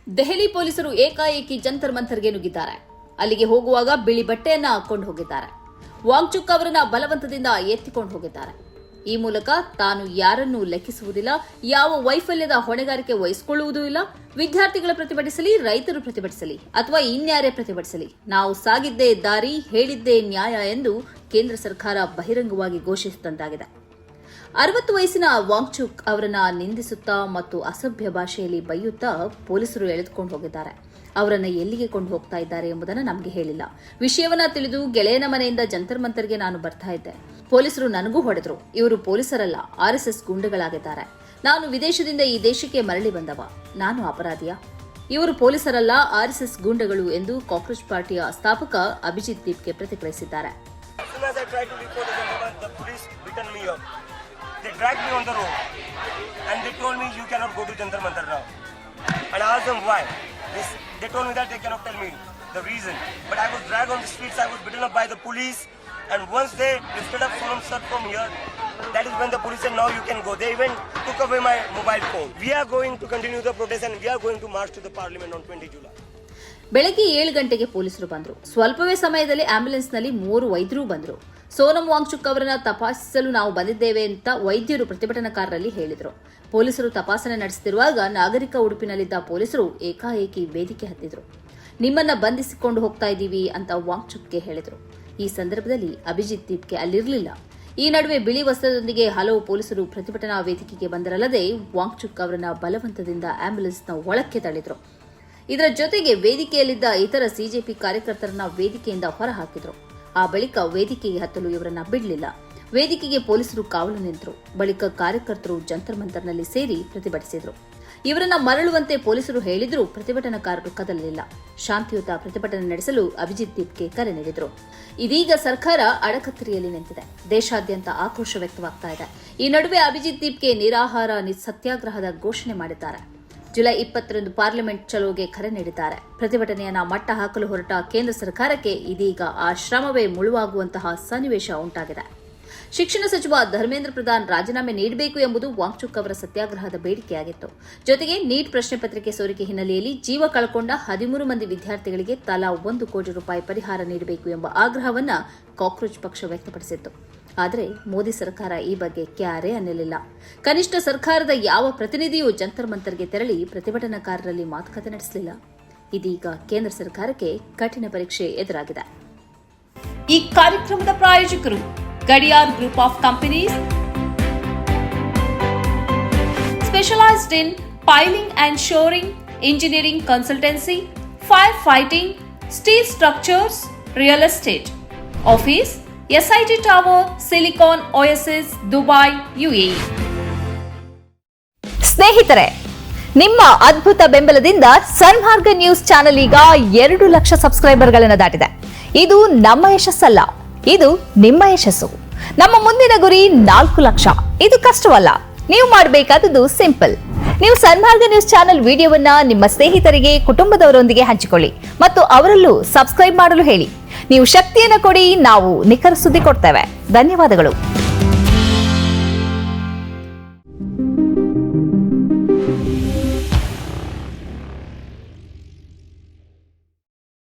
ದೆಹಲಿ ಪೊಲೀಸರು ಏಕಾಏಕಿ ಜಂತರ್ ಮಂತರ್ಗೆ ನುಗ್ಗಿದ್ದಾರೆ. ಅಲ್ಲಿಗೆ ಹೋಗುವಾಗ ಬಿಳಿ ಬಟ್ಟೆಯನ್ನ ಹಾಕೊಂಡು ಹೋಗಿದ್ದಾರೆ. ವಾಂಗ್ಚುಕ್ ಅವರನ್ನ ಬಲವಂತದಿಂದ ಎತ್ತಿಕೊಂಡು ಹೋಗಿದ್ದಾರೆ. ಈ ಮೂಲಕ ತಾನು ಯಾರನ್ನೂ ಲೆಕ್ಕಿಸುವುದಿಲ್ಲ, ಯಾವ ವೈಫಲ್ಯದ ಹೊಣೆಗಾರಿಕೆ ವಹಿಸಿಕೊಳ್ಳುವುದೂ ಇಲ್ಲ. ವಿದ್ಯಾರ್ಥಿಗಳು ಪ್ರತಿಭಟಿಸಲಿ, ರೈತರು ಪ್ರತಿಭಟಿಸಲಿ ಅಥವಾ ಇನ್ಯಾರೇ ಪ್ರತಿಭಟಿಸಲಿ, ನಾವು ಸಾಗಿದ್ದೇ ದಾರಿ, ಹೇಳಿದ್ದೇ ನ್ಯಾಯ ಎಂದು ಕೇಂದ್ರ ಸರ್ಕಾರ ಬಹಿರಂಗವಾಗಿ ಘೋಷಿಸಿದಂತಾಗಿದೆ. 60 ವಯಸ್ಸಿನ ವಾಂಗ್ಚುಕ್ ಅವರನ್ನ ನಿಂದಿಸುತ್ತಾ ಮತ್ತು ಅಸಭ್ಯ ಭಾಷೆಯಲ್ಲಿ ಬೈಯುತ್ತಾ ಪೊಲೀಸರು ಎಳೆದುಕೊಂಡು ಹೋಗಿದ್ದಾರೆ. ಅವರನ್ನ ಎಲ್ಲಿಗೆ ಕೊಂಡು ಹೋಗ್ತಾ ಇದ್ದಾರೆ ಎಂಬುದನ್ನು ನಮಗೆ ಹೇಳಿಲ್ಲ. ವಿಷಯವನ್ನ ತಿಳಿದು ಗೆಳೆಯನ ಮನೆಯಿಂದ ಜಂತರ್ ಮಂತರ್ಗೆ ನಾನು ಬರ್ತಾ ಇದ್ದೆ. ಪೊಲೀಸರು ನನಗೂ ಹೊಡೆದ್ರು. ಇವರು ಪೊಲೀಸರಲ್ಲ, RSS ಗುಂಡುಗಳಾಗಿದ್ದಾರೆ. ನಾನು ವಿದೇಶದಿಂದ ಈ ದೇಶಕ್ಕೆ ಮರಳಿ ಬಂದವ. ನಾನು ಅಪರಾಧಿಯ? ಇವರು ಪೊಲೀಸರಲ್ಲ, RSS ಗುಂಡುಗಳು ಎಂದು ಕಾಕ್ರೋಚ್ ಪಾರ್ಟಿಯ ಸ್ಥಾಪಕ ಅಭಿಜಿತ್ ದೀಪ್ಗೆ ಪ್ರತಿಕ್ರಿಯಿಸಿದ್ದಾರೆ. They dragged me on the road and they told me you cannot go to Jantar Mantar now. And I asked them why. They told me that they cannot tell me the reason. But I was dragged on the streets, I was beaten up by the police, and once they lifted up Sonam sir from here, that is when the police said now you can go. They even took away my mobile phone. We are going to continue the protest and we are going to march to the parliament on 20 July. ಬೆಳಗ್ಗೆ 7 ಗಂಟೆಗೆ ಪೊಲೀಸರು ಬಂದರು. ಸ್ವಲ್ಪವೇ ಸಮಯದಲ್ಲಿ ಆಂಬ್ಯುಲೆನ್ಸ್ನಲ್ಲಿ 3 ವೈದ್ಯರು ಬಂದರು. ಸೋನಂ ವಾಂಗ್ಚುಕ್ ಅವರನ್ನ ತಪಾಸಿಸಲು ನಾವು ಬಂದಿದ್ದೇವೆ ಅಂತ ವೈದ್ಯರು ಪ್ರತಿಭಟನಾಕಾರರಲ್ಲಿ ಹೇಳಿದರು. ಪೊಲೀಸರು ತಪಾಸಣೆ ನಡೆಸುತ್ತಿರುವಾಗ ನಾಗರಿಕ ಉಡುಪಿನಲ್ಲಿದ್ದ ಪೊಲೀಸರು ಏಕಾಏಕಿ ವೇದಿಕೆ ಹತ್ತಿದ್ರು. ನಿಮ್ಮನ್ನ ಬಂಧಿಸಿಕೊಂಡು ಹೋಗ್ತಾ ಇದ್ದೀವಿ ಅಂತ ವಾಂಗ್ಚುಕ್ಗೆ ಹೇಳಿದರು. ಈ ಸಂದರ್ಭದಲ್ಲಿ ಅಭಿಜಿತ್ ದೀಪ್ಗೆ ಅಲ್ಲಿರಲಿಲ್ಲ. ಈ ನಡುವೆ ಬಿಳಿ ವಸ್ತ್ರದೊಂದಿಗೆ ಹಲವು ಪೊಲೀಸರು ಪ್ರತಿಭಟನಾ ವೇದಿಕೆಗೆ ಬಂದರಲ್ಲದೆ ವಾಂಗ್ಚುಕ್ ಅವರನ್ನ ಬಲವಂತದಿಂದ ಆಂಬ್ಯುಲೆನ್ಸ್ನ ಒಳಕ್ಕೆ ತಳ್ಳಿದ್ರು. ಇದರ ಜೊತೆಗೆ ವೇದಿಕೆಯಲ್ಲಿದ್ದ ಇತರ ಸಿಜೆಪಿ ಕಾರ್ಯಕರ್ತರನ್ನ ವೇದಿಕೆಯಿಂದ ಹೊರಹಾಕಿದ್ರು. ಆ ಬಳಿಕ ವೇದಿಕೆಗೆ ಹತ್ತಲು ಇವರನ್ನ ಬಿಡಲಿಲ್ಲ. ವೇದಿಕೆಗೆ ಪೊಲೀಸರು ಕಾವಲು ನಿಂತರು. ಬಳಿಕ ಕಾರ್ಯಕರ್ತರು ಜಂತರ್ ಮಂತರ್ನಲ್ಲಿ ಸೇರಿ ಪ್ರತಿಭಟಿಸಿದರು. ಇವರನ್ನ ಮರಳುವಂತೆ ಪೊಲೀಸರು ಹೇಳಿದರೂ ಪ್ರತಿಭಟನಾಕಾರರು ಕದಲಲಿಲ್ಲ. ಶಾಂತಿಯುತ ಪ್ರತಿಭಟನೆ ನಡೆಸಲು ಅಭಿಜಿತ್ ದೀಪ್ಗೆ ಕರೆ ನೀಡಿದರು. ಇದೀಗ ಸರ್ಕಾರ ಅಡಕತ್ತರಿಯಲ್ಲಿ ನಿಂತಿದೆ. ದೇಶಾದ್ಯಂತ ಆಕ್ರೋಶ ವ್ಯಕ್ತವಾಗ್ತಾ ಇದೆ. ಈ ನಡುವೆ ಅಭಿಜಿತ್ ದೀಪ್ಗೆ ನಿರಾಹಾರ ಸತ್ಯಾಗ್ರಹದ ಘೋಷಣೆ ಮಾಡಿದ್ದಾರೆ. ಜುಲೈ 20ರಂದು ಪಾರ್ಲಿಮೆಂಟ್ ಚಲೋಗೆ ಕರೆ ನೀಡಿದ್ದಾರೆ. ಪ್ರತಿಭಟನೆಯನ್ನ ಮಟ್ಟ ಹಾಕಲು ಹೊರಟ ಕೇಂದ್ರ ಸರ್ಕಾರಕ್ಕೆ ಇದೀಗ ಆ ಶ್ರಮವೇ ಮುಳುವಾಗುವಂತಹ ಸನ್ನಿವೇಶ ಉಂಟಾಗಿದೆ. ಶಿಕ್ಷಣ ಸಚಿವ ಧರ್ಮೇಂದ್ರ ಪ್ರಧಾನ್ ರಾಜೀನಾಮೆ ನೀಡಬೇಕು ಎಂಬುದು ವಾಂಗ್ಚುಕ್ ಅವರ ಸತ್ಯಾಗ್ರಹದ ಬೇಡಿಕೆಯಾಗಿತ್ತು. ಜೊತೆಗೆ ನೀಟ್ ಪ್ರಶ್ನೆ ಪತ್ರಿಕೆ ಸೋರಿಕೆ ಹಿನ್ನೆಲೆಯಲ್ಲಿ ಜೀವ ಕಳ್ಕೊಂಡ 13 ಮಂದಿ ವಿದ್ಯಾರ್ಥಿಗಳಿಗೆ ತಲಾ 1 ಕೋಟಿ ರೂಪಾಯಿ ಪರಿಹಾರ ನೀಡಬೇಕು ಎಂಬ ಆಗ್ರಹವನ್ನ ಕಾಕ್ರೋಚ್ ಪಕ್ಷ ವ್ಯಕ್ತಪಡಿಸಿತ್ತು. ಆದರೆ ಮೋದಿ ಸರ್ಕಾರ ಈ ಬಗ್ಗೆ ಕ್ಯಾರೇ ಅನ್ನಲಿಲ್ಲ. ಕನಿಷ್ಠ ಸರ್ಕಾರದ ಯಾವ ಪ್ರತಿನಿಧಿಯೂ ಜಂತರ್ ಮಂತರ್ಗೆ ತೆರಳಿ ಪ್ರತಿಭಟನಾಕಾರರಲ್ಲಿ ಮಾತುಕತೆ ನಡೆಸಲಿಲ್ಲ. ಇದೀಗ ಕೇಂದ್ರ ಸರ್ಕಾರಕ್ಕೆ ಕಠಿಣ ಪರೀಕ್ಷೆ ಎದುರಾಗಿದೆ. ಈ ಕಾರ್ಯಕ್ರಮದ ಪ್ರಾಯೋಜಕರು Gadiyar group of companies, specialised in piling and shoring, engineering consultancy, fire fighting, steel structures, real estate, office SIT tower, silicon OSS, Dubai, UAE. ಸ್ನೇಹಿತರೆ, ನಿಮ್ಮ ಅದ್ಭುತ ಬೆಂಬಲದಿಂದ ಸನ್ಮಾರ್ಗ ನ್ಯೂಸ್ ಚಾನೆಲ್ ಈಗ 2 ಲಕ್ಷ ಸಬ್ಸ್ಕ್ರೈಬರ್ಗಳನ್ನು ದಾಟಿದೆ. ಇದು ನಮ್ಮ ಯಶಸ್ಸಲ್ಲ, ಇದು ನಿಮ್ಮ ಯಶಸ್ಸು. ನಮ್ಮ ಮುಂದಿನ ಗುರಿ 4 ಲಕ್ಷ. ಇದು ಕಷ್ಟವಲ್ಲ. ನೀವು ಮಾಡಬೇಕಾದದ್ದು ಸಿಂಪಲ್. ನೀವು ಸನ್ಮಾರ್ಗ ನ್ಯೂಸ್ ಚಾನೆಲ್ ವಿಡಿಯೋವನ್ನ ನಿಮ್ಮ ಸ್ನೇಹಿತರಿಗೆ, ಕುಟುಂಬದವರೊಂದಿಗೆ ಹಂಚಿಕೊಳ್ಳಿ ಮತ್ತು ಅವರಲ್ಲೂ ಸಬ್ಸ್ಕ್ರೈಬ್ ಮಾಡಲು ಹೇಳಿ. ನೀವು ಶಕ್ತಿಯನ್ನು ಕೊಡಿ, ನಾವು ನಿಖರ ಸುದ್ದಿ ಕೊಡ್ತೇವೆ. ಧನ್ಯವಾದಗಳು.